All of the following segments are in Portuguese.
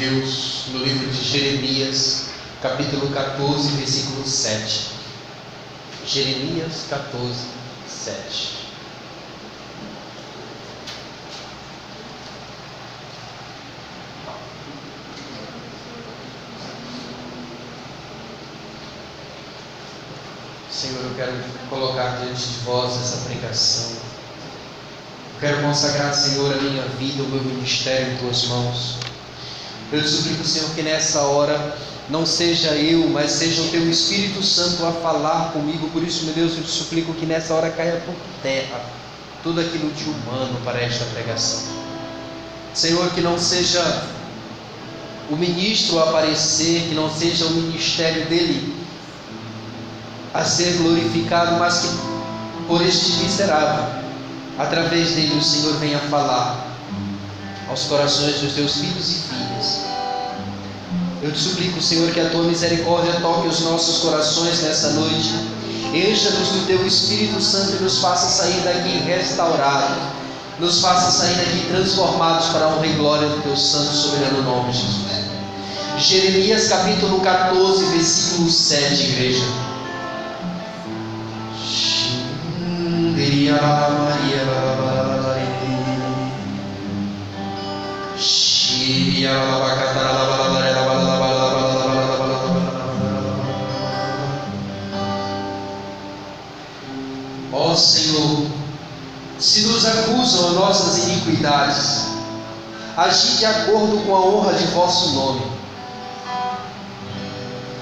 Deus no livro de Jeremias, capítulo 14, versículo 7. Jeremias 14, 7. Senhor, eu quero colocar diante de vós essa pregação. Eu quero consagrar, Senhor, a minha vida, o meu ministério em tuas mãos. Eu te suplico, Senhor, que nessa hora não seja eu, mas seja o teu Espírito Santo a falar comigo. Por isso, meu Deus, eu te suplico que nessa hora caia por terra tudo aquilo de humano para esta pregação. Senhor, que não seja o ministro a aparecer, que não seja o ministério dele a ser glorificado, mas que por este miserável, através dele, o Senhor venha falar aos corações dos teus filhos e filhas. Eu te suplico, Senhor, que a tua misericórdia toque os nossos corações nessa noite. Encha-nos do teu Espírito Santo e nos faça sair daqui restaurados, nos faça sair daqui transformados para a honra e glória do teu santo e soberano nome, Jesus. Jeremias capítulo 14, versículo 7, igreja. Ó Senhor, se nos acusam as nossas iniquidades, agi de acordo com a honra de vosso nome.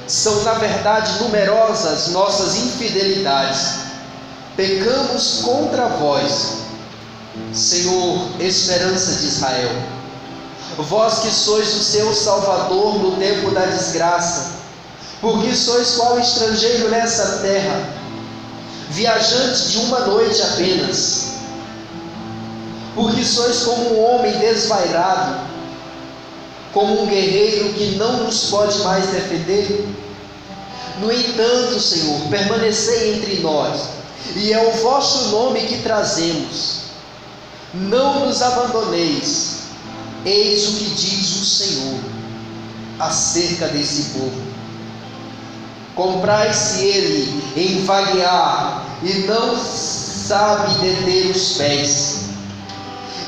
São na verdade numerosas nossas infidelidades, pecamos contra vós, Senhor, esperança de Israel. Vós que sois o seu Salvador no tempo da desgraça, porque sois qual estrangeiro nessa terra, viajante de uma noite apenas, porque sois como um homem desvairado, como um guerreiro que não nos pode mais defender. No entanto, Senhor, permanecei entre nós, e é o vosso nome que trazemos. Não nos abandoneis. Eis o que diz o Senhor acerca desse povo: comprai-se ele em vaguear e não sabe deter os pés.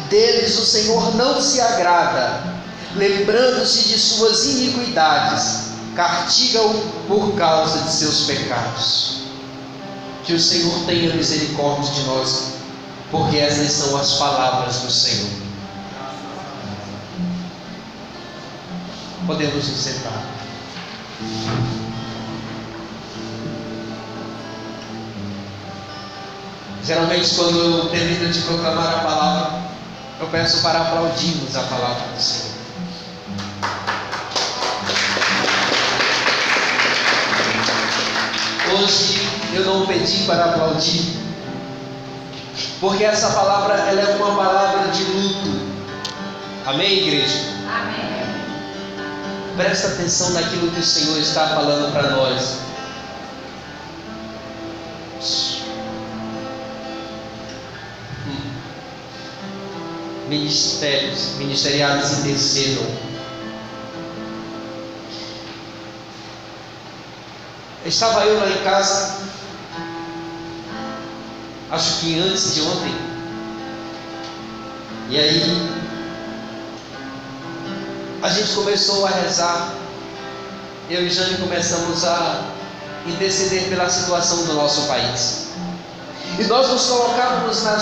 Deles o Senhor não se agrada, lembrando-se de suas iniquidades, castiga-o por causa de seus pecados. Que o Senhor tenha misericórdia de nós, porque essas são as palavras do Senhor. Podemos nos sentar. Geralmente, quando eu termino de proclamar a palavra, eu peço para aplaudirmos a palavra do Senhor. Hoje eu não pedi para aplaudir, porque essa palavra ela é uma palavra de luto. Amém, igreja? Amém. Presta atenção naquilo que o Senhor está falando para nós. Ministeriados intercedam. Estava eu lá em casa, acho que antes de ontem, e aí a gente começou a rezar. Eu e Jane começamos a interceder pela situação do nosso país. E nós nos colocávamos na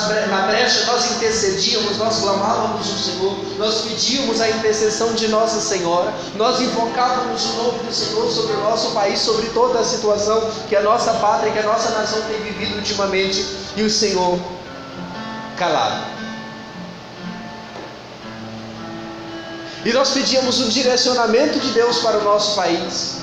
brecha, nós intercedíamos, nós clamávamos o Senhor, nós pedíamos a intercessão de Nossa Senhora, nós invocávamos o nome do Senhor sobre o nosso país, sobre toda a situação que a nossa pátria, que a nossa nação tem vivido ultimamente, e o Senhor calado. E nós pedíamos um direcionamento de Deus para o nosso país.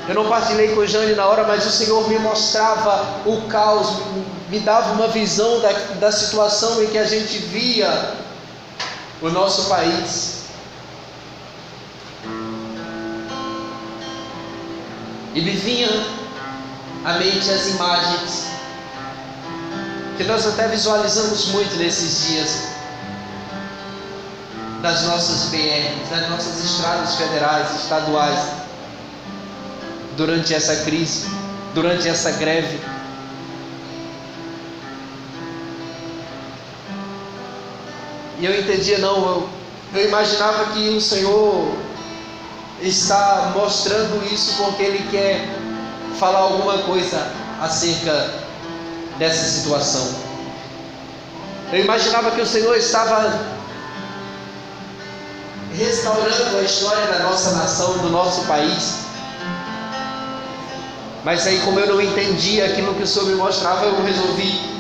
Eu não partilhei com Jane na hora, mas o Senhor me mostrava o caos, me dava uma visão da situação em que a gente via o nosso país. E me vinha à mente as imagens que nós até visualizamos muito nesses dias, das nossas BRs, das nossas estradas federais, estaduais, durante essa crise, durante essa greve. E eu entendia, não, eu imaginava que o Senhor está mostrando isso porque Ele quer falar alguma coisa acerca dessa situação. Eu imaginava que o Senhor estava restaurando a história da nossa nação, do nosso país. Mas aí, como eu não entendia aquilo que o Senhor me mostrava, eu resolvi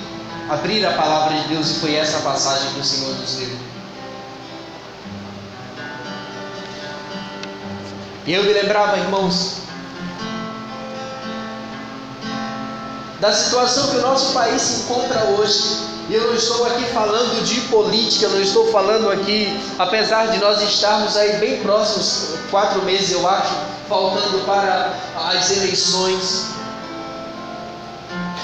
abrir a palavra de Deus, e foi essa passagem que o Senhor nos deu. E eu me lembrava, irmãos, da situação que o nosso país se encontra hoje. E eu não estou aqui falando de política, eu não estou falando aqui, apesar de nós estarmos aí bem próximos, 4 meses eu acho, faltando para as eleições.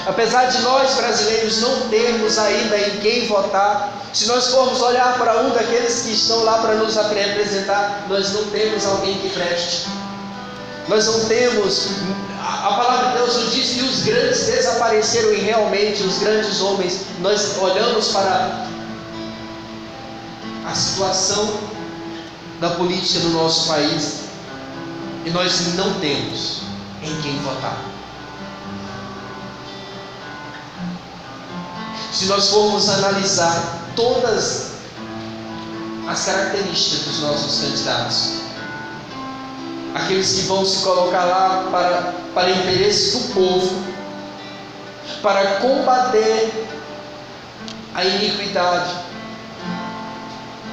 Apesar de nós brasileiros não termos ainda em quem votar, se nós formos olhar para um daqueles que estão lá para nos representar, nós não temos alguém que preste. Nós não temos, a palavra de Deus nos diz que os grandes desapareceram, e realmente os grandes homens, nós olhamos para a situação da política do nosso país e nós não temos em quem votar. Se nós formos analisar todas as características dos nossos candidatos, aqueles que vão se colocar lá para interesse do povo, para combater a iniquidade,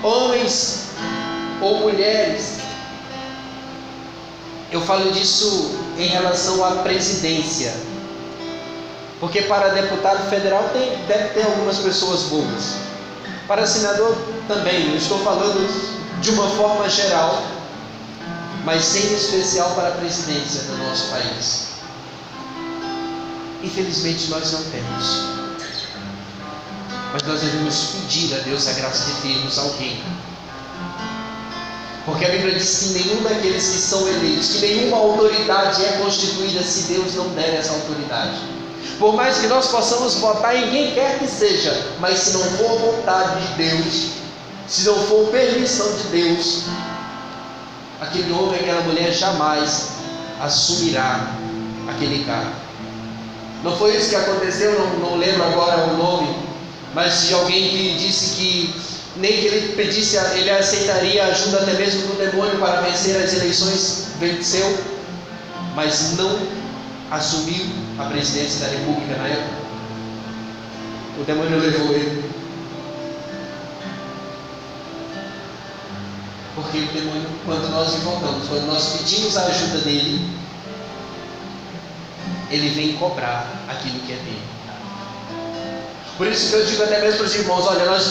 homens ou mulheres, eu falo disso em relação à presidência, porque para deputado federal deve ter algumas pessoas boas, para senador também, eu estou falando de uma forma geral, mas em especial para a presidência do nosso país. Infelizmente nós não temos, mas nós devemos pedir a Deus a graça de termos alguém, porque a Bíblia diz que nenhum daqueles que são eleitos, que nenhuma autoridade é constituída se Deus não der essa autoridade. Por mais que nós possamos votar em quem quer que seja, mas se não for vontade de Deus, se não for permissão de Deus, aquele homem, aquela mulher jamais assumirá aquele cargo. Não foi isso que aconteceu, não lembro agora o nome, mas de alguém que disse que nem que ele pedisse, ele aceitaria a ajuda até mesmo do demônio para vencer as eleições, venceu, mas não assumiu a presidência da República na época. O demônio levou ele. Porque o demônio, quando nós invocamos, quando nós pedimos a ajuda dele, ele vem cobrar aquilo que é dele. Por isso que eu digo até mesmo para os irmãos, olha, nós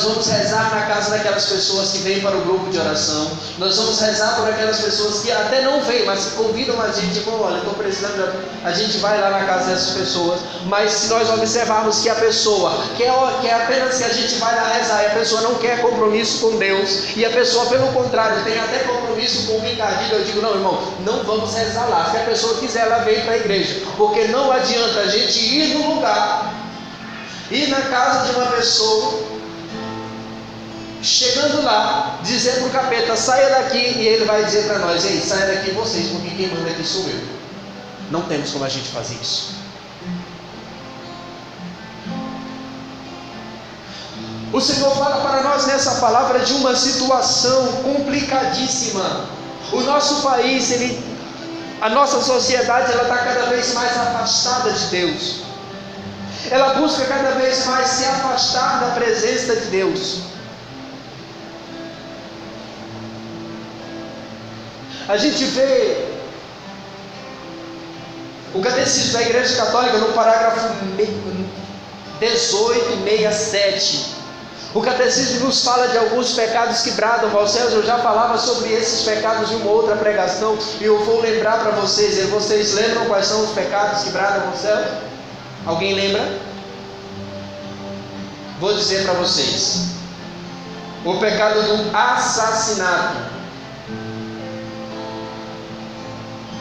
vamos rezar na casa daquelas pessoas que vêm para o grupo de oração, nós vamos rezar por aquelas pessoas que até não vêm, mas que convidam a gente, tipo, olha, estou precisando, a gente vai lá na casa dessas pessoas, mas se nós observarmos que a pessoa quer apenas que a gente vai lá rezar, e a pessoa não quer compromisso com Deus, e a pessoa pelo contrário, tem até compromisso com o encardido, eu digo, não irmão, não vamos rezar lá, se a pessoa quiser ela vem para a igreja, porque não adianta a gente ir no lugar, ir na casa de uma pessoa, chegando lá, dizer para o capeta, saia daqui, e ele vai dizer para nós, ei, saia daqui vocês, porque quem manda aqui sou eu. Não temos como a gente fazer isso. O Senhor fala para nós nessa palavra de uma situação complicadíssima. O nosso país, a nossa sociedade, ela está cada vez mais afastada de Deus. Ela busca cada vez mais se afastar da presença de Deus. A gente vê o catecismo da Igreja Católica no parágrafo 1867. O catecismo nos fala de alguns pecados que bradam aos céus. Eu já falava sobre esses pecados em uma outra pregação e eu vou lembrar para vocês. Vocês lembram quais são os pecados que bradam aos céus? Alguém lembra? Vou dizer para vocês. o pecado do assassinato.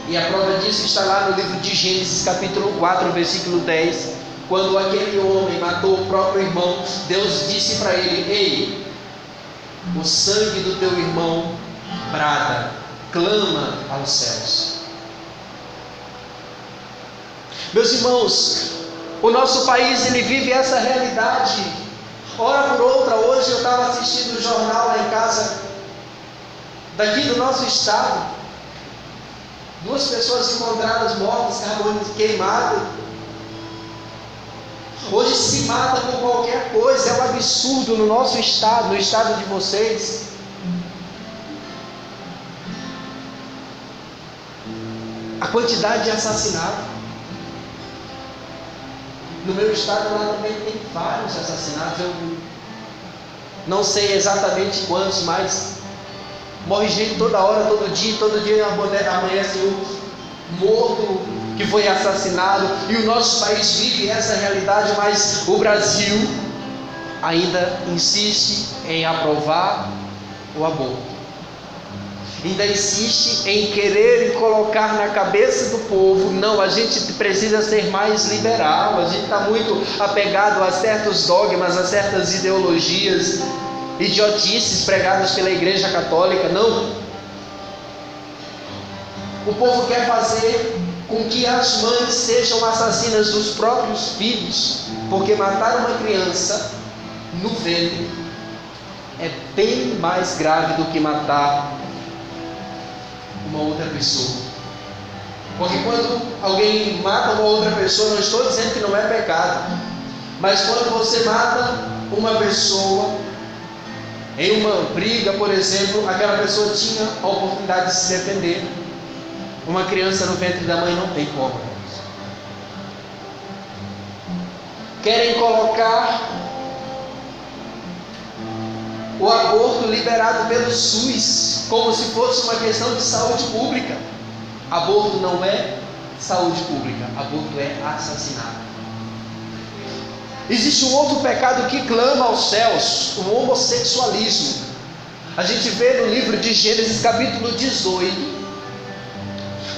E a prova disso está lá no livro de Gênesis, capítulo 4, versículo 10. Quando aquele homem matou o próprio irmão, Deus disse para ele: ei, o sangue do teu irmão brada, clama aos céus. Meus irmãos, o nosso país, ele vive essa realidade, hora por outra. Hoje eu estava assistindo o jornal lá em casa, daqui do nosso estado, 2 pessoas encontradas mortas, queimadas. Hoje se mata por qualquer coisa, é um absurdo no nosso estado, no estado de vocês. A quantidade de assassinatos. No meu estado lá também tem vários assassinatos. Eu não sei exatamente quantos, mas morre gente toda hora, todo dia amanhece um morto que foi assassinado. E o nosso país vive essa realidade, mas o Brasil ainda insiste em aprovar o aborto. Ainda insiste em querer colocar na cabeça do povo: não, a gente precisa ser mais liberal, a gente está muito apegado a certos dogmas, a certas ideologias, idiotices pregadas pela Igreja Católica. Não, o povo quer fazer com que as mães sejam assassinas dos próprios filhos, porque matar uma criança no ventre é bem mais grave do que matar uma outra pessoa. Porque quando alguém mata uma outra pessoa, não estou dizendo que não é pecado, mas quando você mata uma pessoa em uma briga, por exemplo, aquela pessoa tinha a oportunidade de se defender. Uma criança no ventre da mãe não tem como. Querem colocar o aborto liberado pelo SUS como se fosse uma questão de saúde pública. Aborto não é saúde pública, aborto é assassinato. Existe um outro pecado que clama aos céus, o homossexualismo. A gente vê no livro de Gênesis capítulo 18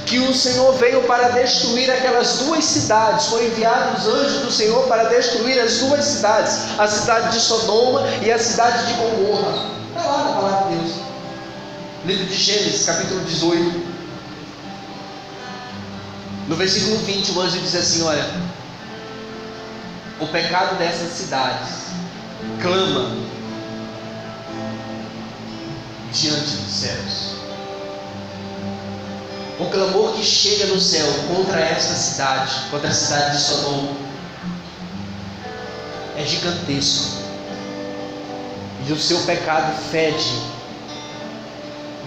que o Senhor veio para destruir aquelas 2 cidades. Foi enviado os anjos do Senhor para destruir as 2 cidades, a cidade de Sodoma e a cidade de Gomorra. Está lá na palavra de Deus, livro de Gênesis capítulo 18, no versículo 20, o anjo diz assim: olha, o pecado dessas cidades clama diante dos céus. O clamor que chega no céu contra esta cidade, contra a cidade de Sodoma, é gigantesco. E o seu pecado fede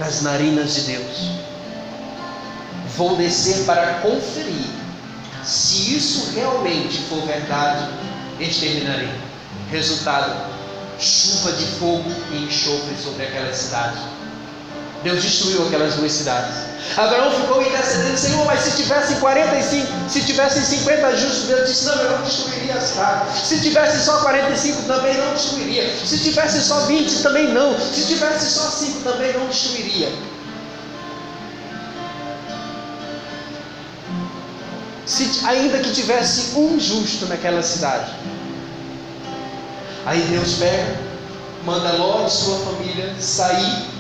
nas narinas de Deus. Vou descer para conferir. Se isso realmente for verdade, exterminarei. Resultado: chuva de fogo e enxofre sobre aquela cidade. Deus destruiu aquelas 2 cidades. Abraão ficou intercedendo: Senhor, mas se tivessem 45, se tivessem 50 justos, Deus disse: não, eu não destruiria a cidade. Se tivesse só 45, também não destruiria. Se tivesse só 20, também não. Se tivesse só 5, também não destruiria. Ainda que tivesse um justo naquela cidade. Aí Deus pega, manda Ló e sua família sair.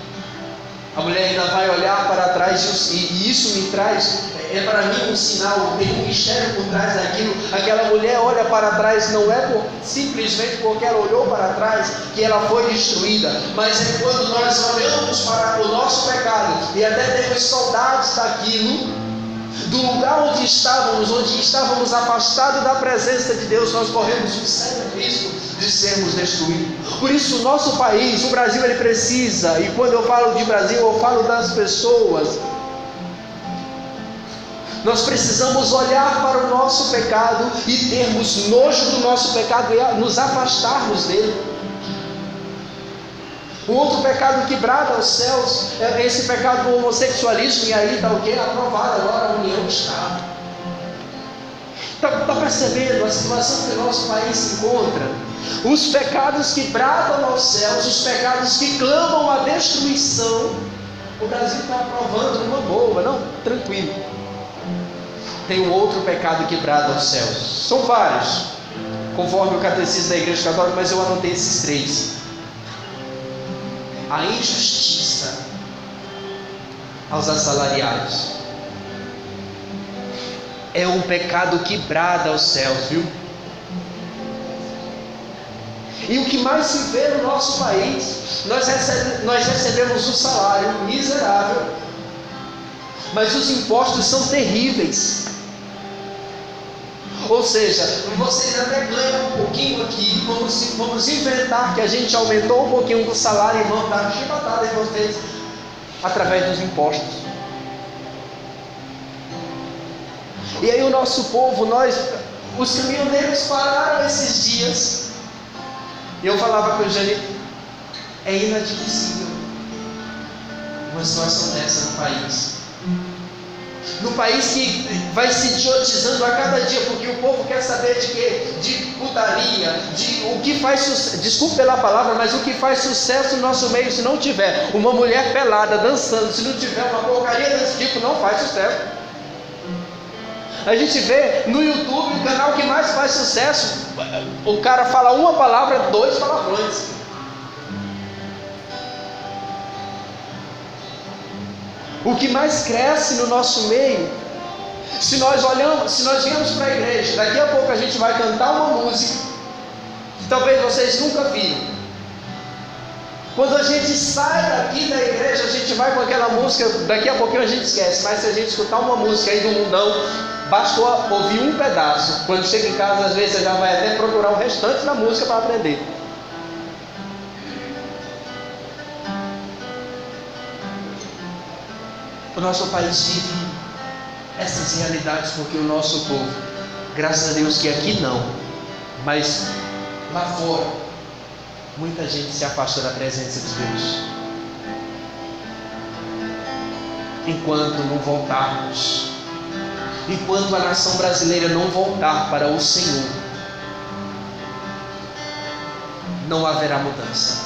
A mulher ainda vai olhar para trás, e isso me traz, é para mim um sinal, tem um mistério por trás daquilo. Aquela mulher olha para trás, não é simplesmente porque ela olhou para trás que ela foi destruída, mas é quando nós olhamos para o nosso pecado e até temos saudades daquilo, do lugar onde estávamos afastados da presença de Deus, nós corremos um sério risco de sermos destruídos. Por isso o nosso país, o Brasil, ele precisa, e quando eu falo de Brasil, eu falo das pessoas. Nós precisamos olhar para o nosso pecado e termos nojo do nosso pecado e nos afastarmos dele. O outro pecado que brada aos céus é esse pecado do homossexualismo, e aí está o quê? Aprovado agora a união estável. Está percebendo a situação que o nosso país se encontra? Os pecados que bradam aos céus, os pecados que clamam a destruição, o Brasil está aprovando numa boa, não? Tranquilo. Tem um outro pecado que brada aos céus. São vários, conforme o catecismo da Igreja Católica, mas eu anotei esses 3. A injustiça aos assalariados é um pecado que brada aos céus, viu? E o que mais se vê no nosso país, nós recebemos um salário miserável, mas os impostos são terríveis. Ou seja, vocês até ganham um pouquinho aqui, vamos inventar que a gente aumentou um pouquinho do salário e vamos dar chibatada em vocês através dos impostos. E aí o nosso povo, os caminhoneiros pararam esses dias. E eu falava com o Jane, é inadmissível uma situação dessa no país. No país que vai se idiotizando a cada dia, porque o povo quer saber de quê? De putaria, de o que faz sucesso, desculpe pela palavra, mas o que faz sucesso no nosso meio, se não tiver uma mulher pelada dançando, se não tiver uma porcaria desse tipo, não faz sucesso. A gente vê no YouTube o canal que mais faz sucesso, o cara fala uma palavra, 2 palavrões. O que mais cresce no nosso meio, se nós viemos para a igreja, daqui a pouco a gente vai cantar uma música que talvez vocês nunca viram. Quando a gente sai daqui da igreja, a gente vai com aquela música, daqui a pouquinho a gente esquece, mas se a gente escutar uma música aí do mundão, bastou ouvir um pedaço. Quando chega em casa, às vezes você já vai até procurar o restante da música para aprender. O nosso país vive essas realidades porque o nosso povo, graças a Deus que aqui não, mas lá fora, muita gente se afasta da presença de Deus. Enquanto não voltarmos, enquanto a nação brasileira não voltar para o Senhor, não haverá mudança.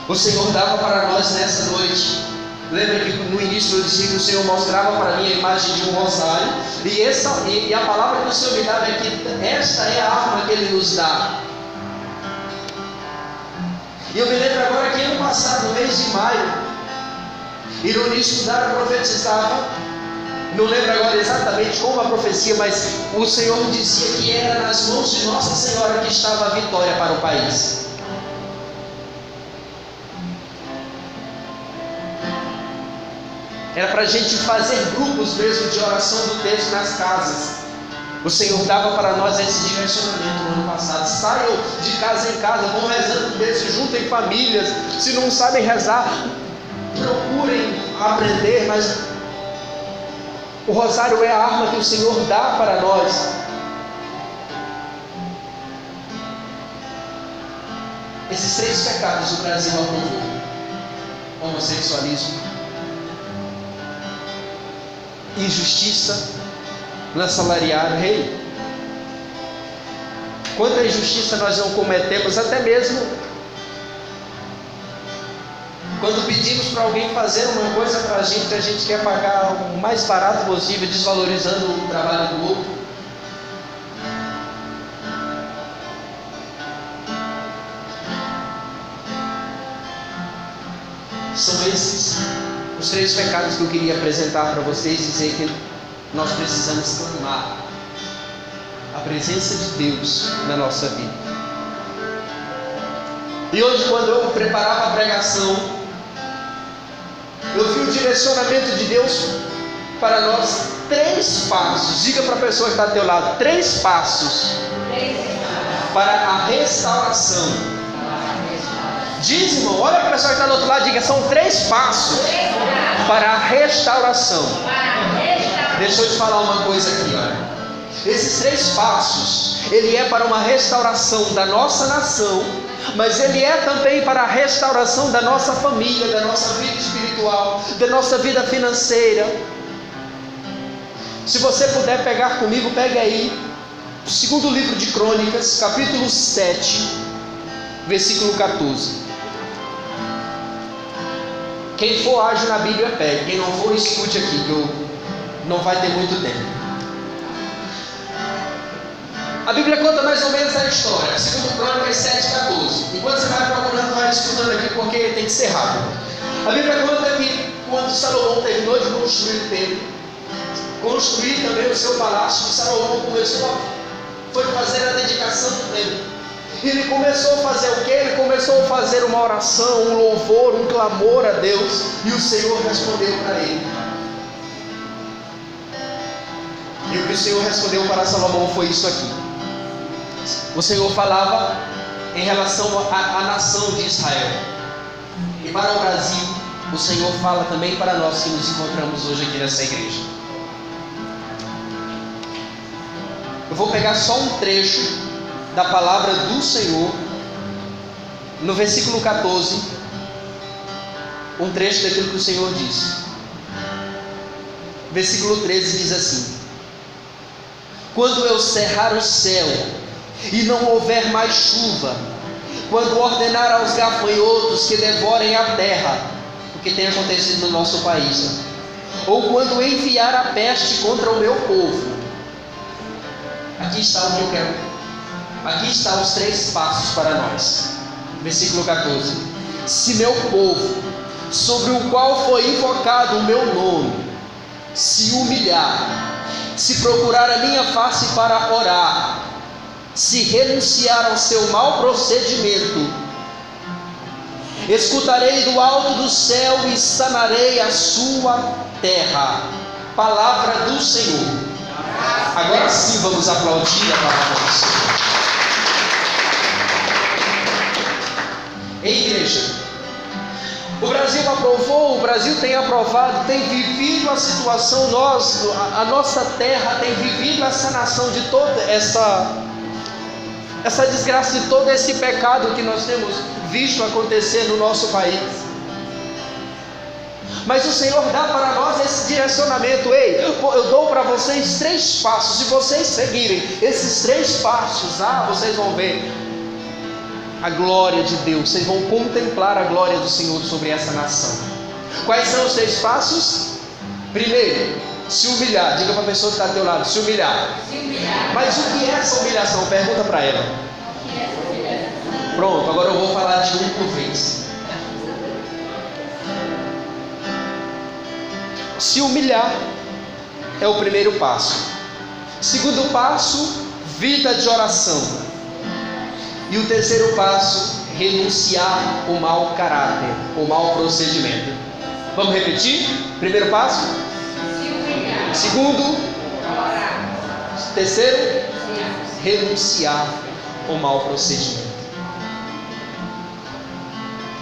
O Senhor dava para nós nessa noite. Lembra que no início eu disse que o Senhor mostrava para mim a imagem de um rosário, e a palavra que o Senhor me dava é que esta é a arma que Ele nos dá. E eu me lembro agora que ano passado, no mês de maio, Ironismo Dara profetizava, não lembro agora exatamente como a profecia, mas o Senhor dizia que era nas mãos de Nossa Senhora que estava a vitória para o país. Era para a gente fazer grupos mesmo de oração do texto nas casas. O Senhor dava para nós esse direcionamento no ano passado. Saiam de casa em casa, vão rezando desse, juntem famílias. Se não sabem rezar, procurem aprender, mas o rosário é a arma que o Senhor dá para nós. Esses 3 pecados o Brasil aprovou: homossexualismo, injustiça no assalariado. Quanta injustiça nós não cometemos, até mesmo quando pedimos para alguém fazer uma coisa para a gente quer pagar o mais barato possível, desvalorizando o trabalho do outro. São esses os 3 pecados que eu queria apresentar para vocês, dizer que nós precisamos clamar a presença de Deus na nossa vida. E hoje, quando eu preparava a pregação, eu vi o direcionamento de Deus para nós: 3 passos. Diga para a pessoa que está ao teu lado: 3 passos para a restauração. Diz, irmão, olha para a pessoa que está do outro lado, diga: são 3 passos para a restauração. Deixa eu te falar uma coisa aqui, olha. Esses 3 passos, ele é para uma restauração da nossa nação, mas ele é também para a restauração da nossa família, da nossa vida espiritual, da nossa vida financeira. Se você puder pegar comigo, pegue aí Segundo livro de Crônicas, capítulo 7, versículo 14. Quem for ágil na Bíblia, pegue. Quem não for, escute aqui, que não vai ter muito tempo. A Bíblia conta mais ou menos a história. Segundo Crônicas 7, 14. Enquanto você vai procurando, vai escutando aqui, porque tem que ser rápido. A Bíblia conta que quando Salomão terminou de construir o templo, construir também o seu palácio, Salomão foi fazer a dedicação do templo. Ele começou a fazer o quê? Ele começou a fazer uma oração, um louvor, um clamor a Deus, e o Senhor respondeu para ele. E o que o Senhor respondeu para Salomão foi isso aqui. O Senhor falava em relação à nação de Israel. E para o Brasil, o Senhor fala também para nós que nos encontramos hoje aqui nessa igreja. Eu vou pegar só um trecho da palavra do Senhor, no versículo 14, um trecho daquilo que o Senhor diz. Versículo 13 diz assim: quando eu cerrar o céu e não houver mais chuva, quando ordenar aos gafanhotos que devorem a terra, o que tem acontecido no nosso país, ou quando enviar a peste contra o meu povo. Aqui está o que eu quero. Aqui estão os 3 passos para nós. Versículo 14: se meu povo, sobre o qual foi invocado o meu nome, se humilhar, se procurar a minha face para orar, se renunciar ao seu mau procedimento, escutarei do alto do céu e sanarei a sua terra. Palavra do Senhor. Agora sim vamos aplaudir a palavra do Senhor. Igreja, o Brasil aprovou, o Brasil tem aprovado, tem vivido a situação, a nossa terra tem vivido essa nação de toda essa desgraça, de todo esse pecado que nós temos visto acontecer no nosso país. Mas o Senhor dá para nós esse direcionamento. Ei, eu dou para vocês 3 passos. Se vocês seguirem esses 3 passos, vocês vão ver a glória de Deus. Vocês vão contemplar a glória do Senhor sobre essa nação. Quais são os 3 passos? Primeiro, se humilhar. Diga para a pessoa que está do teu lado: se humilhar. Mas o que é essa humilhação? Pergunta para ela. Pronto, agora eu vou falar de um por vez. Se humilhar é o primeiro passo. Segundo passo, vida de oração. E o terceiro passo, renunciar o mau caráter, o mau procedimento. Vamos repetir? Primeiro passo. Segundo. Terceiro, renunciar o mau procedimento.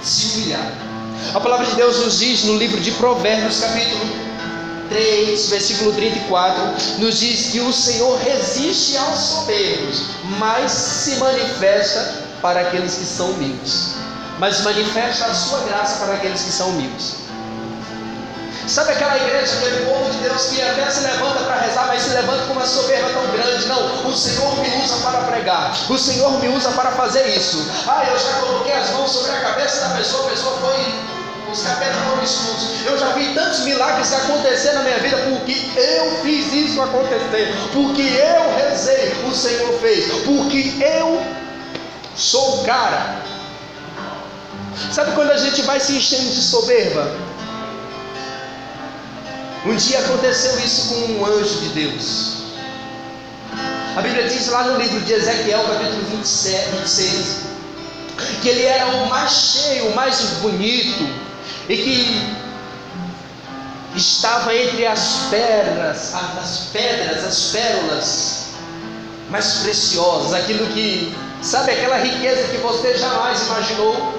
Se humilhar. A palavra de Deus nos diz no livro de Provérbios, capítulo 3, versículo 34, nos diz que o Senhor resiste aos soberbos, mas se manifesta para aqueles que são humildes. Mas manifesta a sua graça para aqueles que são humildes. Sabe aquela igreja, aquele povo de Deus que até se levanta para rezar, mas se levanta com uma soberba tão grande? Não, o Senhor me usa para pregar, o Senhor me usa para fazer isso. Eu já coloquei as mãos sobre a cabeça da pessoa, a pessoa foi... os capetas foram expulsos. Eu já vi tantos milagres acontecer na minha vida, porque eu fiz isso acontecer, porque eu rezei, o Senhor fez, porque eu sou o cara. Sabe quando a gente vai se enchendo de soberba? Um dia aconteceu isso com um anjo de Deus. A Bíblia diz lá no livro de Ezequiel, capítulo 26, que ele era o mais cheio, o mais bonito, e que estava entre as pérolas mais preciosas, aquilo que, sabe, aquela riqueza que você jamais imaginou,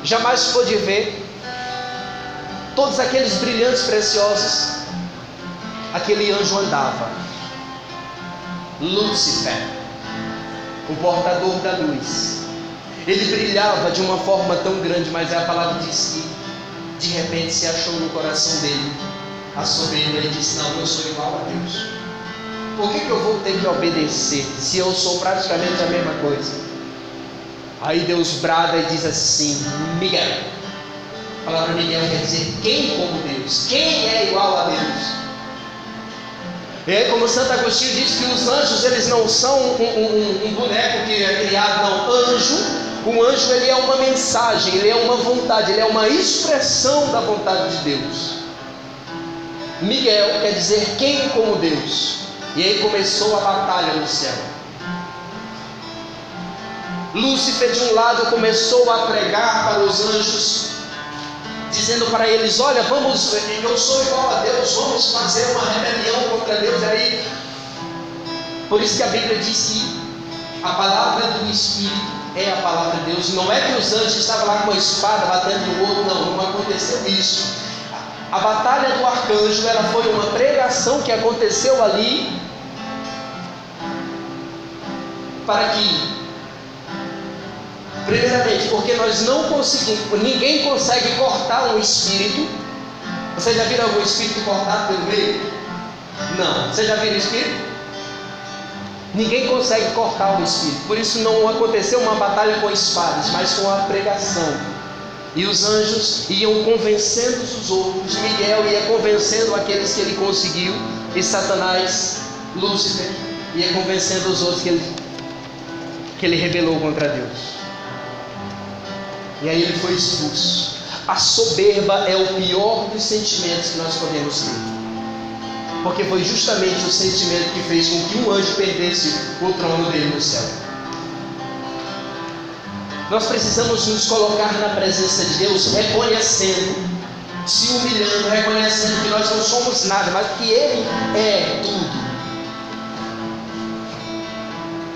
jamais pôde ver, todos aqueles brilhantes preciosos, aquele anjo andava. Lúcifer, o portador da luz, ele brilhava de uma forma tão grande, mas a palavra diz que de repente se achou no coração dele a soberba. Ele disse: não, eu sou igual a Deus. Por que eu vou ter que obedecer se eu sou praticamente a mesma coisa? Aí Deus brada e diz assim: Miguel. A palavra Miguel quer dizer quem como Deus, quem é igual a Deus. E aí, como Santo Agostinho diz que os anjos, eles não são um boneco que é criado, não. O anjo ele é uma mensagem, ele é uma vontade, ele é uma expressão da vontade de Deus. Miguel quer dizer quem como Deus. E aí começou a batalha no céu. Lúcifer de um lado começou a pregar para os anjos, dizendo para eles: olha, eu sou igual a Deus, vamos fazer uma rebelião contra Deus. E aí, por isso que a Bíblia diz que a palavra do Espírito é a palavra de Deus. Não é que os anjos estavam lá com a espada batendo no outro, não aconteceu isso. A batalha do arcanjo, ela foi uma pregação que aconteceu ali, para que, primeiramente, porque nós não conseguimos, ninguém consegue cortar um espírito. Vocês já viram algum espírito cortado pelo meio? Não. Vocês já viram espírito? Ninguém consegue cortar o espírito. Por isso não aconteceu uma batalha com espadas, mas com a pregação. E os anjos iam convencendo os outros. Miguel ia convencendo aqueles que ele conseguiu, e Satanás, Lúcifer, ia convencendo os outros que ele rebelou contra Deus. E aí ele foi expulso. A soberba é o pior dos sentimentos que nós podemos ter, porque foi justamente o sentimento que fez com que um anjo perdesse o trono dele no céu. Nós precisamos nos colocar na presença de Deus, reconhecendo, se humilhando, reconhecendo que nós não somos nada, mas que Ele é tudo.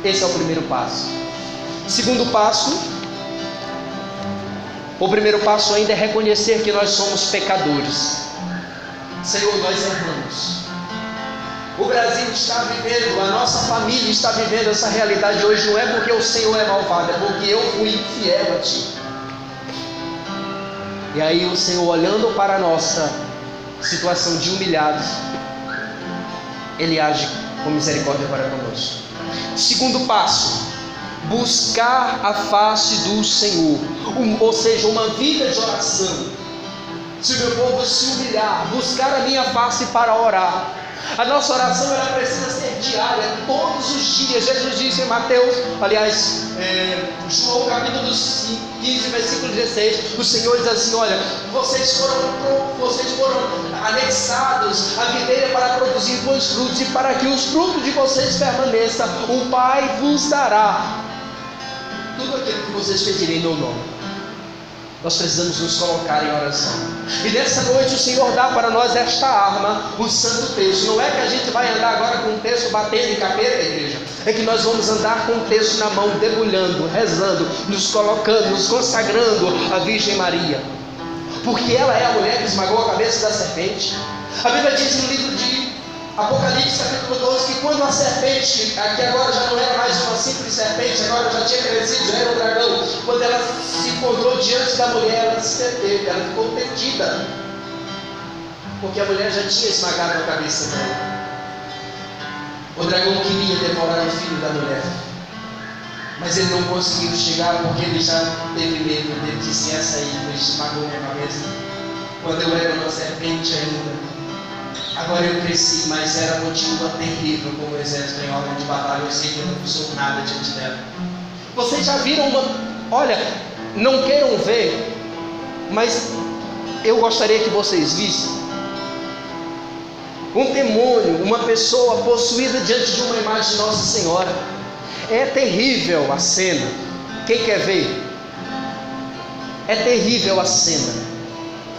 Esse é o primeiro passo. Segundo passo, o primeiro passo ainda é reconhecer que nós somos pecadores. Senhor, nós erramos. O Brasil está vivendo, a nossa família está vivendo essa realidade hoje. Não é porque o Senhor é malvado, é porque eu fui infiel a Ti. E aí o Senhor, olhando para a nossa situação de humilhados, Ele age com misericórdia para conosco. Segundo passo, buscar a face do Senhor, ou seja, uma vida de oração. Se o meu povo se humilhar, buscar a minha face para orar. A nossa oração, ela precisa ser diária, todos os dias. Jesus disse em Mateus, João capítulo 15, versículo 16, o Senhor diz assim: olha, vocês foram anexados à videira para produzir bons frutos, e para que os frutos de vocês permaneçam, o Pai vos dará tudo aquilo que vocês pedirem no nome. Nós precisamos nos colocar em oração. E nessa noite o Senhor dá para nós esta arma, o Santo Texto. Não é que a gente vai andar agora com o texto batendo em capeta, igreja. É que nós vamos andar com o texto na mão, debulhando, rezando, nos colocando, nos consagrando à Virgem Maria. Porque ela é a mulher que esmagou a cabeça da serpente. A Bíblia diz no livro de Apocalipse, capítulo 12, que quando a serpente, aqui agora já não era mais uma simples serpente, agora já tinha crescido, já era um dragão. Quando ela se encontrou diante da mulher, ela se perdeu, ela ficou perdida, porque a mulher já tinha esmagado a cabeça dela. O dragão queria devorar o filho da mulher, mas ele não conseguiu chegar, porque ele já teve medo. Ele disse: essa aí esmagou minha cabeça quando eu era uma serpente ainda. Agora eu cresci, mas era motivo terrível como exército em ordem de batalha. Eu sei que eu não sou nada diante dela. Vocês já viram olha, não queiram ver, mas eu gostaria que vocês vissem um demônio, uma pessoa possuída diante de uma imagem de Nossa Senhora. É terrível a cena. Quem quer ver? É terrível a cena,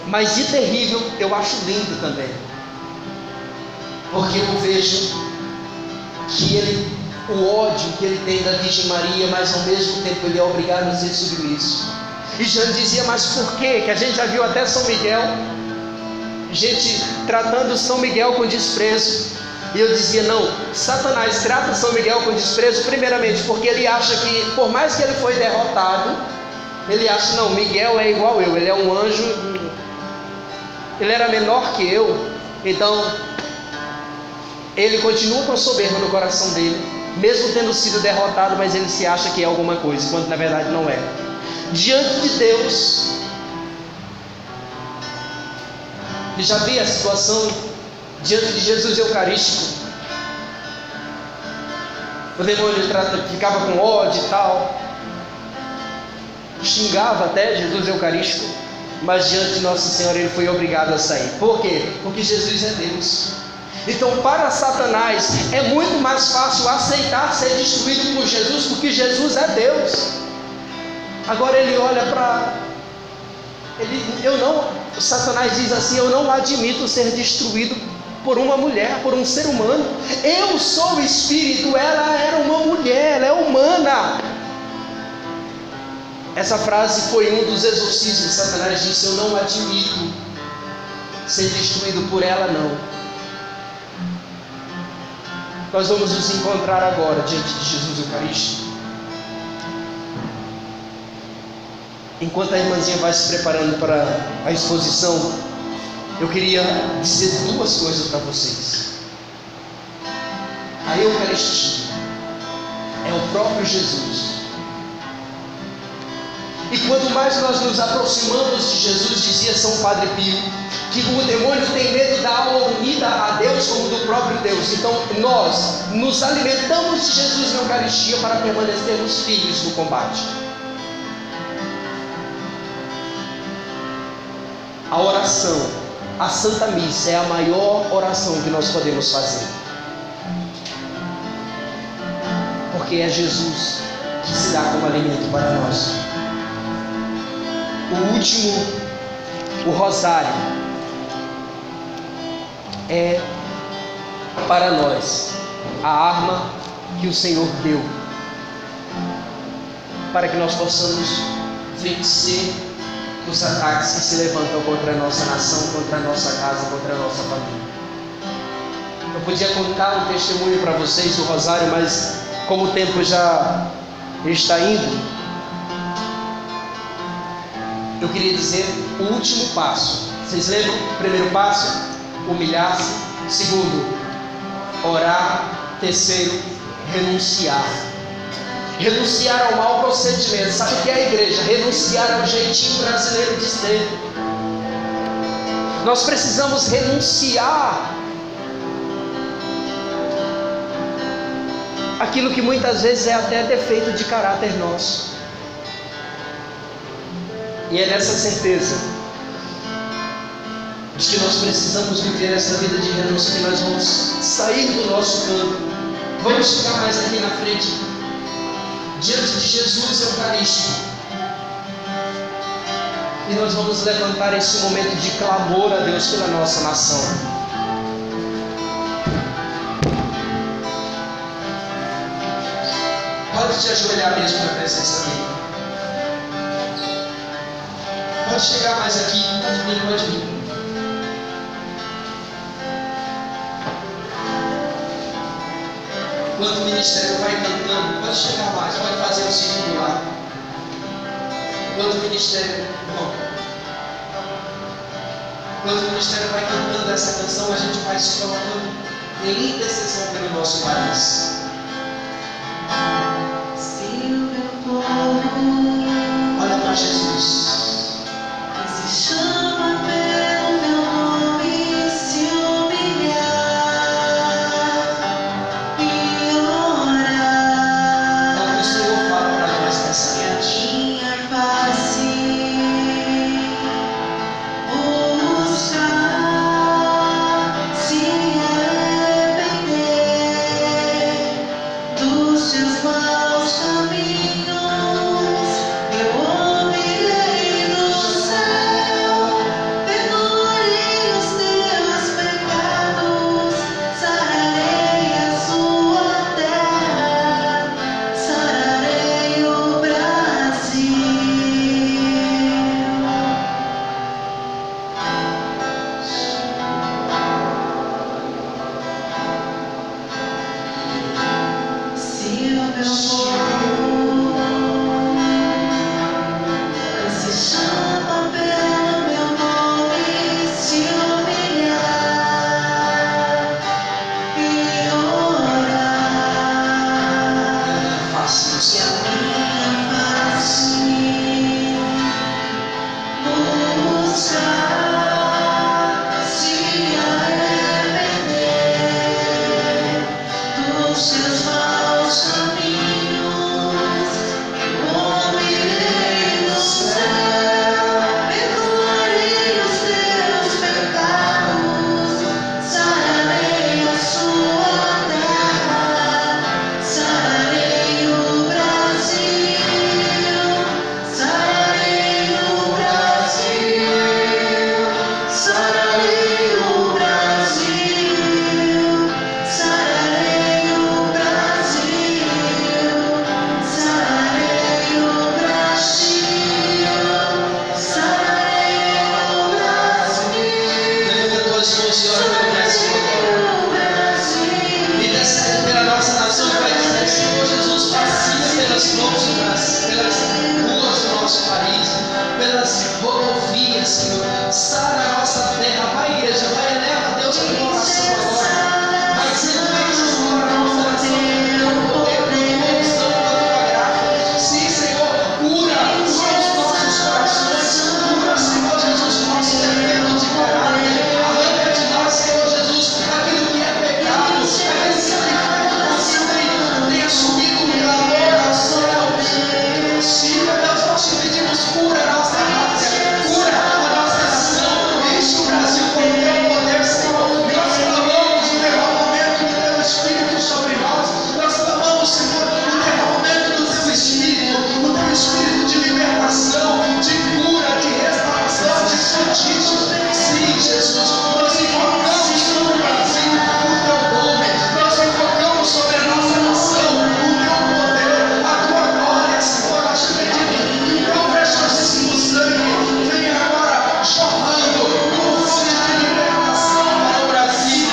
mas de terrível eu acho lindo também, porque eu vejo que o ódio que ele tem da Virgem Maria, mas ao mesmo tempo ele é obrigado a ser submisso. E Jean dizia: mas por quê? Que a gente já viu até São Miguel, gente tratando São Miguel com desprezo. E eu dizia: não, Satanás trata São Miguel com desprezo primeiramente porque ele acha que, por mais que ele foi derrotado, ele acha: não, Miguel é igual eu, ele é um anjo, ele era menor que eu, então ele continua com a soberba no coração dele, mesmo tendo sido derrotado, mas ele se acha que é alguma coisa, quando na verdade não é. Diante de Deus, ele já via a situação diante de Jesus Eucarístico. O demônio ficava com ódio e tal, xingava até Jesus Eucarístico, mas diante de Nossa Senhora ele foi obrigado a sair. Por quê? Porque Jesus é Deus. Então, para Satanás é muito mais fácil aceitar ser destruído por Jesus, porque Jesus é Deus. Agora ele olha para Satanás diz assim: eu não admito ser destruído por uma mulher, por um ser humano. Eu sou o Espírito, ela era uma mulher, ela é humana. Essa frase foi um dos exorcismos. Satanás disse: eu não admito ser destruído por ela, não. Nós vamos nos encontrar agora diante de Jesus Eucarístico. Enquanto a irmãzinha vai se preparando para a exposição, eu queria dizer duas coisas para vocês. A Eucaristia é o próprio Jesus. E quanto mais nós nos aproximamos de Jesus, dizia São Padre Pio, que o demônio tem medo da alma unida a Deus como do próprio Deus. Então nós nos alimentamos de Jesus na Eucaristia para permanecermos firmes no combate. A oração, a Santa Missa, é a maior oração que nós podemos fazer, porque é Jesus que se dá como alimento para nós. O último, o rosário, é para nós a arma que o Senhor deu para que nós possamos vencer os ataques que se levantam contra a nossa nação, contra a nossa casa, contra a nossa família. Eu podia contar um testemunho para vocês do rosário, mas como o tempo já está indo, eu queria dizer o último passo. Vocês lembram? O primeiro passo, humilhar-se. Segundo, orar. Terceiro, renunciar. Renunciar ao mau procedimento. Sabe o que é a igreja? Renunciar ao jeitinho brasileiro de ser. Nós precisamos renunciar aquilo que muitas vezes é até defeito de caráter nosso. E é nessa certeza de que nós precisamos viver essa vida de renúncia que nós vamos sair do nosso campo. Vamos chegar mais aqui na frente, diante de Jesus Eucarístico, e nós vamos levantar esse momento de clamor a Deus pela nossa nação. Pode te ajoelhar mesmo na presença dele. Pode chegar mais aqui, pode vir. Enquanto o ministério vai cantando, pode chegar mais, pode fazer o círculo lá. Enquanto o ministério vai cantando essa canção, a gente vai se colocando em intercessão pelo nosso país. Olha para Jesus. Chama pelo meu nome, se humilhar e orar. Então o Senhor fala para nós nessa noite. Minha face buscar, se arrepender pelas mãos pelas ruas do nosso país, pelas rodovias, Senhor. Sara a nossa terra. Vai, igreja, vai, eleva a Deus a tua oração agora. Vai ser feito, Senhor, a nossa oração, o teu poder, a tua unção, a tua graça. Sim, Senhor, cura os nossos corações, cura, Senhor Jesus, o nosso defeito de caráter. Arranca de nós, Senhor Jesus, aquilo que é pecado, aquilo que tem feito tem assumido um clamor ao céu. Sim, meu Deus, nós te pedimos, cura a nossa pátria, cura a nossa nação, enche o Brasil com o teu poder, Senhor. Nós clamamos o derramamento do teu Espírito sobre nós. Nós clamamos, Senhor, o derramamento do teu Espírito, o teu Espírito de libertação, de cura, de restauração, de santíssimo. Sim, Jesus, nós invocamos sobre o Brasil o teu nome, nós invocamos sobre a nossa nação o teu poder, a tua glória, Senhor. Nós te pedimos que o teu preciosíssimo sangue venha agora jorrando como fonte de libertação para o Brasil.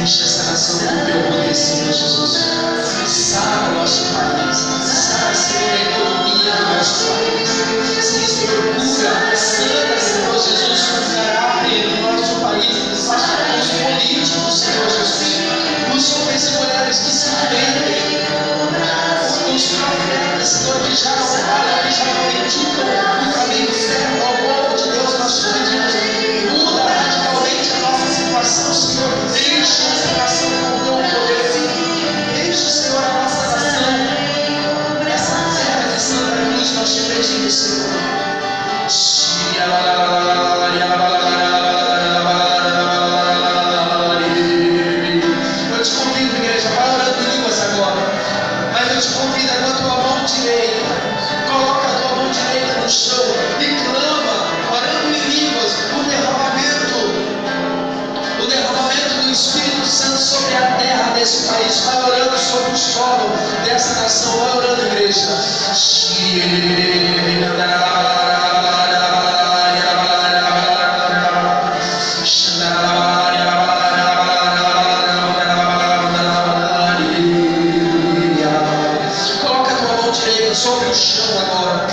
Enche essa nação com o teu poder, Senhor Jesus. Sara o nosso país, sara, Senhor, a economia do nosso país. Sim, Senhor, cura, sana, Senhor Jesus, o caráter do nosso país, os políticos, Senhor Jesus, os homens e mulheres que se vendem, os profetas, Senhor, que já não falam, que já não indicam o caminho certo ao povo de Deus. Nós te pedimos, muda radicalmente a nossa situação, Senhor. Enche essa nação com o teu poder. Enche, Senhor, a nossa nação. Essa terra de Santa Cruz, nós te pedimos, Senhor. Eu te convido, igreja, vai orando em línguas agora. Mas eu te convido a tua mão direita. Coloca a tua mão direita no chão e clama, orando em línguas, o derramamento do Espírito Santo sobre a terra desse país. Vai orando sobre o solo dessa nação. Vai orando, igreja. Coloca a tua mão direita sobre o chão agora.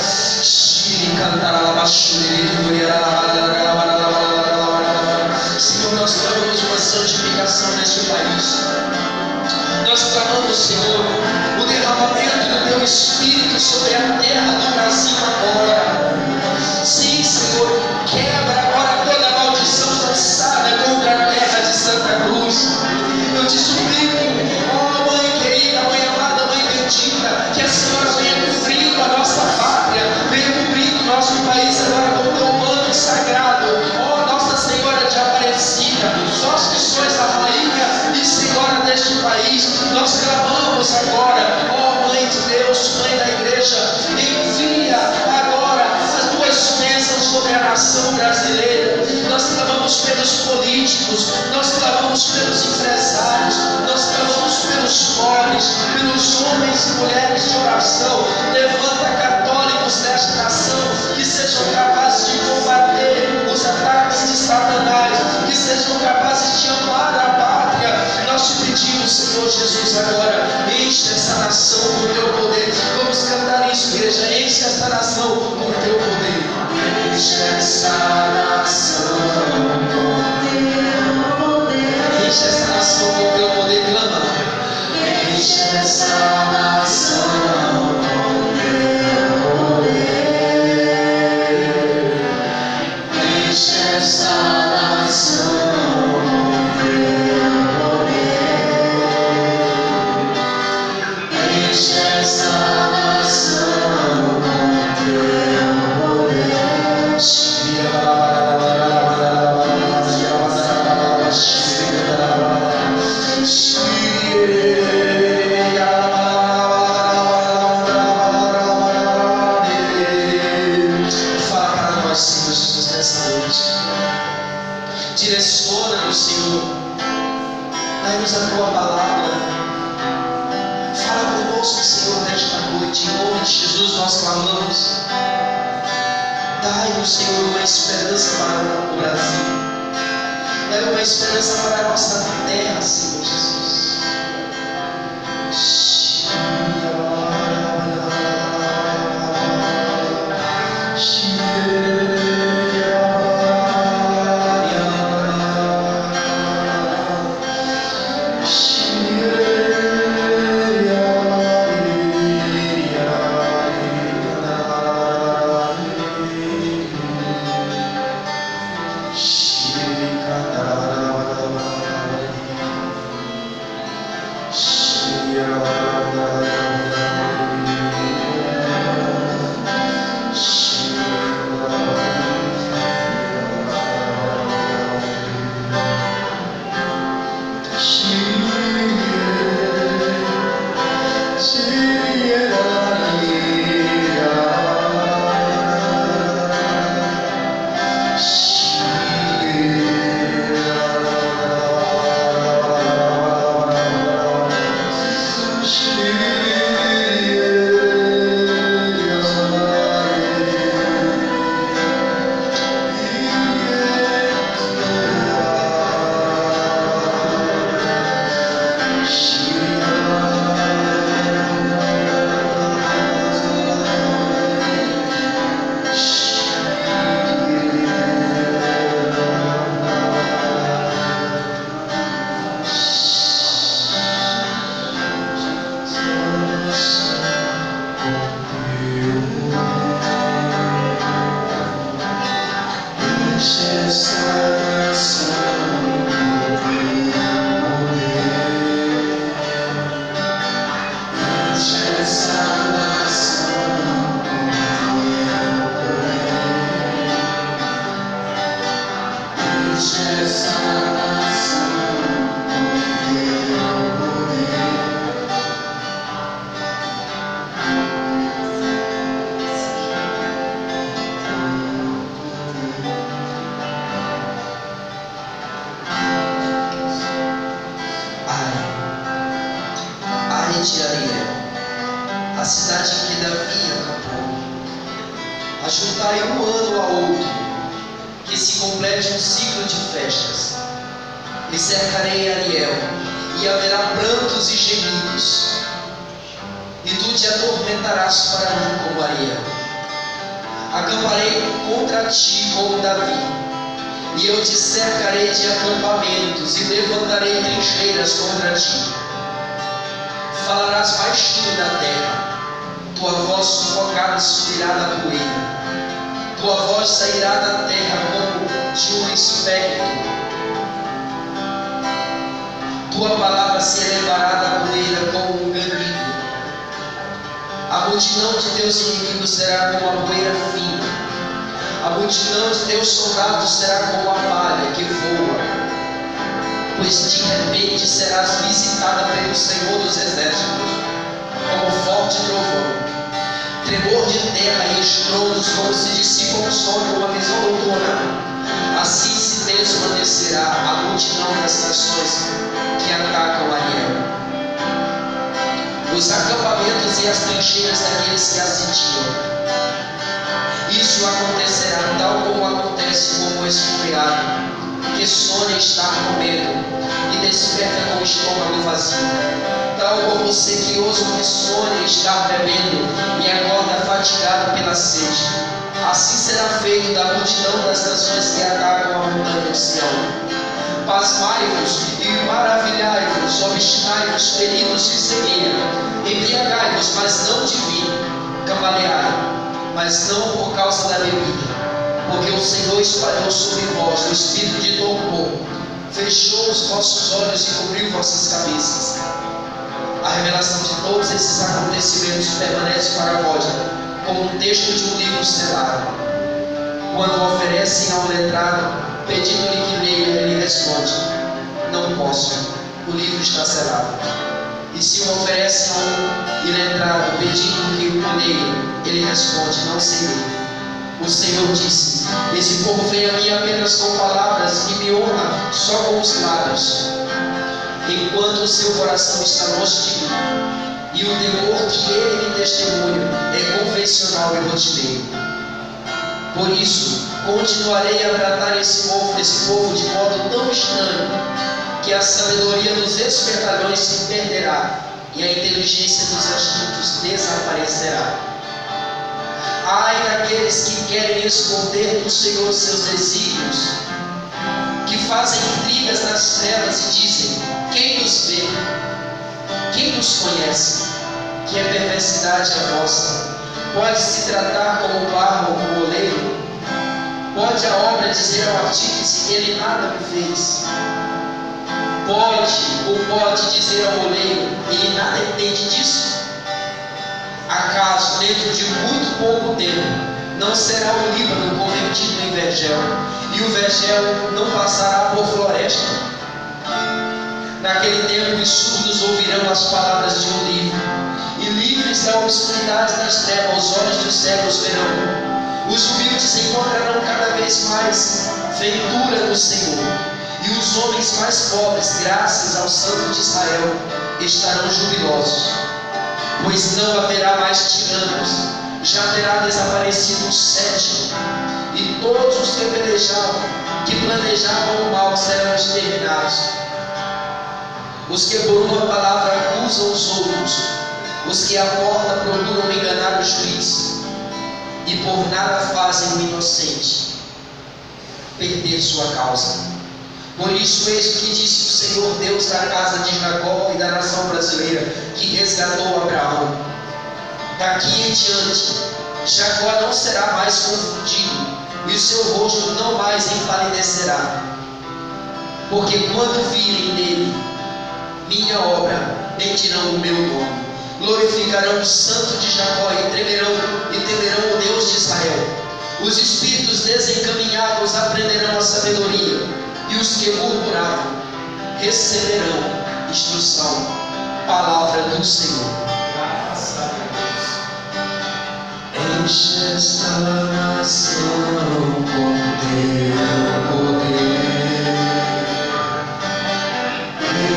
Senhor, nós clamamos uma santificação neste país. Nós clamamos, Senhor, o derramamento do teu Espírito sobre a terra do Brasil agora. Sim, Senhor, quebra agora toda maldição lançada contra a terra de Santa Cruz. Eu te suplico, ó Mãe querida, Mãe amada, Mãe bendita, que a Senhora venha cobrindo a nossa pátria, venha cobrindo o nosso país agora com o teu manto sagrado. Ó Nossa Senhora de Aparecida, nós que sois a Rainha e Senhora deste país, nós clamamos agora, ó Mãe de Deus, Mãe da Igreja, envia agora as tuas bênçãos sobre a nação brasileira. Nós clamamos pelos políticos, nós clamamos pelos empresários, nós clamamos pelos pobres, pelos homens e mulheres de oração. Levanta católicos sejam capazes de amar a pátria. Nós te pedimos, Senhor Jesus, agora, enche essa nação com o teu poder. Vamos cantar isso, igreja, enche essa nação com o teu poder. Enche essa nação com teu poder. Enche essa nação com o teu poder, clama. Enche essa nação com teu poder. Enche essa nação com teu poder. Enche essa nação com teu poder. Direciona-nos, Senhor, dai-nos a tua palavra, fala conosco, Senhor, nesta noite, em nome de Jesus nós clamamos. Dai-nos, Senhor, uma esperança para o Brasil, dai uma esperança para a nossa terra, Senhor Jesus. De Ariel, a cidade em que Davi acampou. Ajuntai um ano ao outro, que se complete um ciclo de festas. E cercarei Ariel, e haverá prantos e gemidos, e tu te atormentarás para mim como Ariel. Acamparei contra ti como Davi, e eu te cercarei de acampamentos, e levantarei trincheiras contra ti. Falarás baixinho da terra, tua voz sufocada subirá da poeira, tua voz sairá da terra como de um espectro, tua palavra se elevará da poeira como um ganido. A multidão de teus inimigos será como a poeira fina, a multidão de teus soldados será como a palha que voa. Pois de repente serás visitada pelo Senhor dos Exércitos, como forte trovão, tremor de terra e estrondos, como se dissipa um sonho, uma visão noturna. Assim se desvanecerá a multidão das nações que atacam Ariel, os acampamentos e as trincheiras daqueles que assediam. Isso acontecerá tal como acontece com o esfomeado, que sonha estar comendo e desperta com o estômago vazio. Tal como o sequioso que sonha estar bebendo e acorda fatigado pela sede. Assim será feito da multidão das nações que atacam a montanha de Sião. Pasmai-vos e maravilhai-vos, obstinai-vos, feridos de cegueira. Embriagai-vos, mas não de vinho. Cambaleai, mas não por causa da bebida. Porque o Senhor espalhou sobre vós o espírito de torpor, fechou os vossos olhos e cobriu vossas cabeças. A revelação de todos esses acontecimentos permanece para vós, como um texto de um livro selado. Quando oferecem ao letrado, pedindo-lhe que leia, ele responde: não posso, o livro está selado. E se o oferecem a um iletrado, pedindo que o leia, ele responde: não sei ler. O Senhor disse: esse povo vem a mim apenas com palavras e me honra só com os lábios, enquanto o seu coração está longe de mim, e o temor que ele me testemunha é convencional e rotineiro. Por isso, continuarei a tratar esse povo de modo tão estranho, que a sabedoria dos espertalhões se perderá e a inteligência dos astutos desaparecerá. Ai daqueles que querem esconder do Senhor seus desígnios, que fazem intrigas nas trevas e dizem: quem nos vê? Quem nos conhece? Que é perversidade a vossa. Pode se tratar como o barro ou o oleiro? Pode a obra dizer ao artífice: ele nada me fez? Pode dizer ao oleiro: ele nada entende disso? Acaso, dentro de muito pouco tempo, não será o Líbano convertido em vergel, e o vergel não passará por floresta? Naquele tempo os surdos ouvirão as palavras de um livro, e livres da obscuridade das trevas, os olhos dos cegos verão. Os humildes encontrarão cada vez mais ventura no Senhor, e os homens mais pobres, graças ao Santo de Israel, estarão jubilosos. Pois não haverá mais tiranos, já terá desaparecido o sétimo, e todos os que planejavam o mal serão exterminados. Os que por uma palavra acusam os outros, os que à porta procuram enganar o juiz, e por nada fazem o inocente perder sua causa. Por isso, eis o que disse o Senhor Deus da casa de Jacó e da nação brasileira, que resgatou Abraão: daqui em diante, Jacó não será mais confundido, e o seu rosto não mais empalidecerá. Porque quando virem nele minha obra, bendirão o meu nome, glorificarão o Santo de Jacó e temerão o Deus de Israel. Os espíritos desencaminhados aprenderão a sabedoria, e os que murmuravam receberão instrução. Palavra do Senhor. Enche esta nação com teu poder.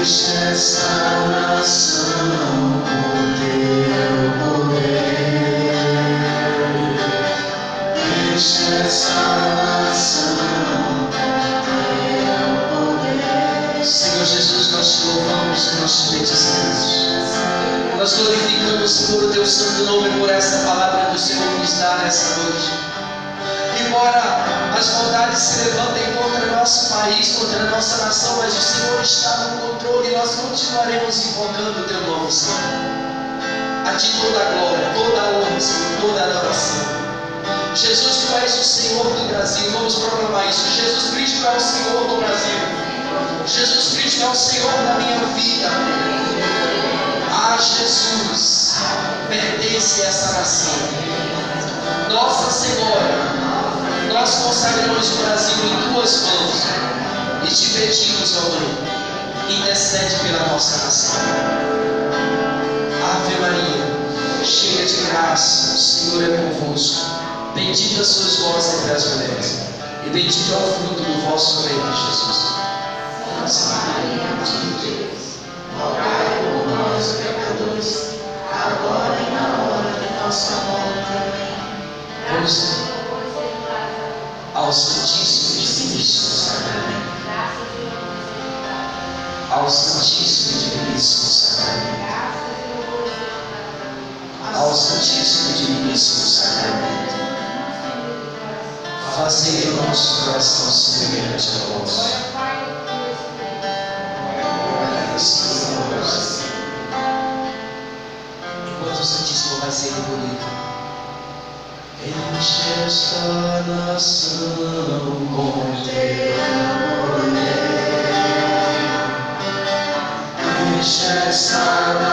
Enche esta nação com teu poder. Enche esta nação. Senhor Jesus, nós te louvamos e nós te bendizemos. Nós glorificamos, Senhor, o teu santo nome por essa palavra que o Senhor nos dá nessa noite. Embora as maldades se levantem contra o nosso país, contra a nossa nação, mas o Senhor está no controle e nós continuaremos invocando o teu nome, Senhor. A ti toda a glória, toda a honra, Senhor, toda a adoração. Jesus, tu és o Senhor do Brasil. Vamos proclamar isso. Jesus Cristo é o Senhor do Brasil. Jesus Cristo é o Senhor da minha vida. A Jesus pertence essa nação. Nossa Senhora, nós consagramos o Brasil em tuas mãos e te pedimos, ó Mãe, intercede pela nossa nação. Ave Maria, cheia de graça, o Senhor é convosco. Bendita sois vós entre as mulheres, e bendito é o fruto do vosso ventre, Jesus. Nossa Maria, Mãe de Deus, rogai por nós, pecadores, agora e na hora de nossa morte. Amém. Ao Santíssimo e Sinistro Sacramento. ao Santíssimo e Diviníssimo Sacramento, ao Santíssimo e Diviníssimo Sacramento, fazei o nosso coração semelhante a vós. Enquanto o Santíssimo vai ser engolido, enche esta nação com teu poder, enche esta nação